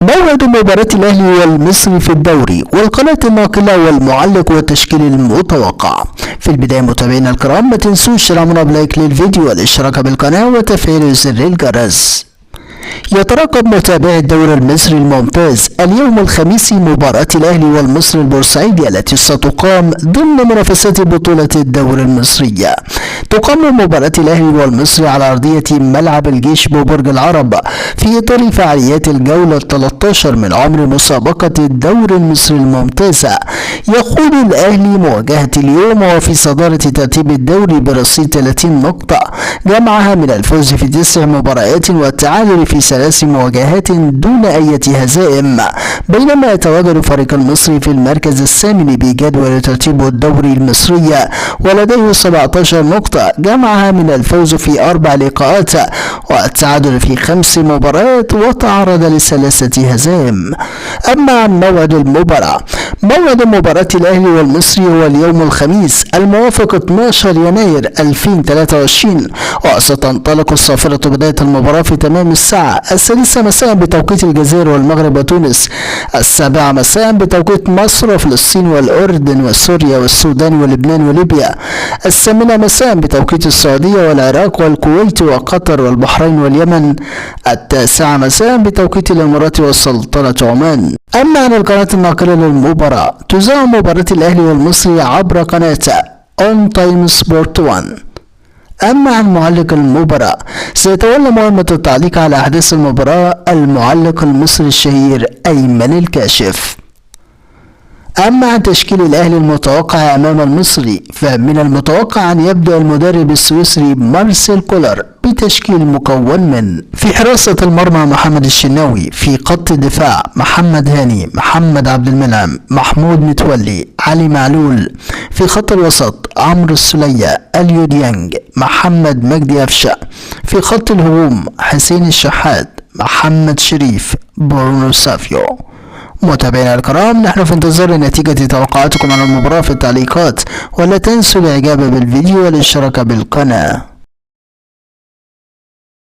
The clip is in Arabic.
موعد مباراة الأهلي والمصري في الدوري والقناة الناقلة والمعلق والتشكيل المتوقع. في البداية متابعينا الكرام، ما تنسوش دعمنا بلايك للفيديو والاشتراك بالقناة وتفعيل زر الجرس. يترقب متابعي الدوري المصري الممتاز اليوم الخميس مباراة الأهلي والمصري البورسعيدي التي ستقام ضمن منافسات بطولة الدوري المصرية. تقام مباراة الأهلي والمصري على أرضية ملعب الجيش ببرج العرب في إطار فعاليات الجولة 13 من عمر مسابقة الدوري المصري الممتازة. يخوض الأهلي مواجهة اليوم وفي صدارة ترتيب الدوري برصيد 30 نقطة، جمعها من الفوز في 9 مباريات والتعادل في 3 مواجهات دون أي هزائم، بينما يتواجد فريق المصري في المركز الثامن بجدول ترتيب الدوري المصري ولديه 17 نقطة، جمعها من الفوز في 4 لقاءات والتعادل في 5 مباريات وتعرض ل3 هزائم. أما عن موعد المباراة، موعد مباراة الأهلي والمصري هو اليوم الخميس الموافق 12 يناير 2023، وستنطلق الصافرة بداية المباراة في تمام الساعة 6 مساء بتوقيت الجزائر والمغرب وتونس، 7 مساء بتوقيت مصر وفلسطين والأردن وسوريا والسودان ولبنان وليبيا، 8 مساء بتوقيت السعودية والعراق والكويت وقطر والبحرين واليمن، 9 مساء بتوقيت الإمارات والسلطنة عمان. أما عن القناة الناقلة للمباراة، تذاع مباراة الأهلي والمصري عبر قناة أون تايم سبورت 1. أما عن معلق المباراة، سيتولى مهمة التعليق على أحداث المباراة المعلق المصري الشهير أيمن الكاشف. أما عن تشكيل الأهلي المتوقع أمام المصري، فمن المتوقع أن يبدأ المدرب السويسري مارسيل كولر بتشكيل مكون من: في حراسة المرمى محمد الشناوي، في خط الدفاع محمد هاني، محمد عبد المنعم، محمود متولي، علي معلول، في خط الوسط عمرو السولية، اليو ديانج، محمد مجدي أفشة، في خط الهجوم حسين الشحات، محمد شريف، برونو سافيو. متابعينا الكرام، نحن في انتظار نتيجة توقعاتكم عن المباراة في التعليقات، ولا تنسوا الاعجاب بالفيديو والاشتراك بالقناة.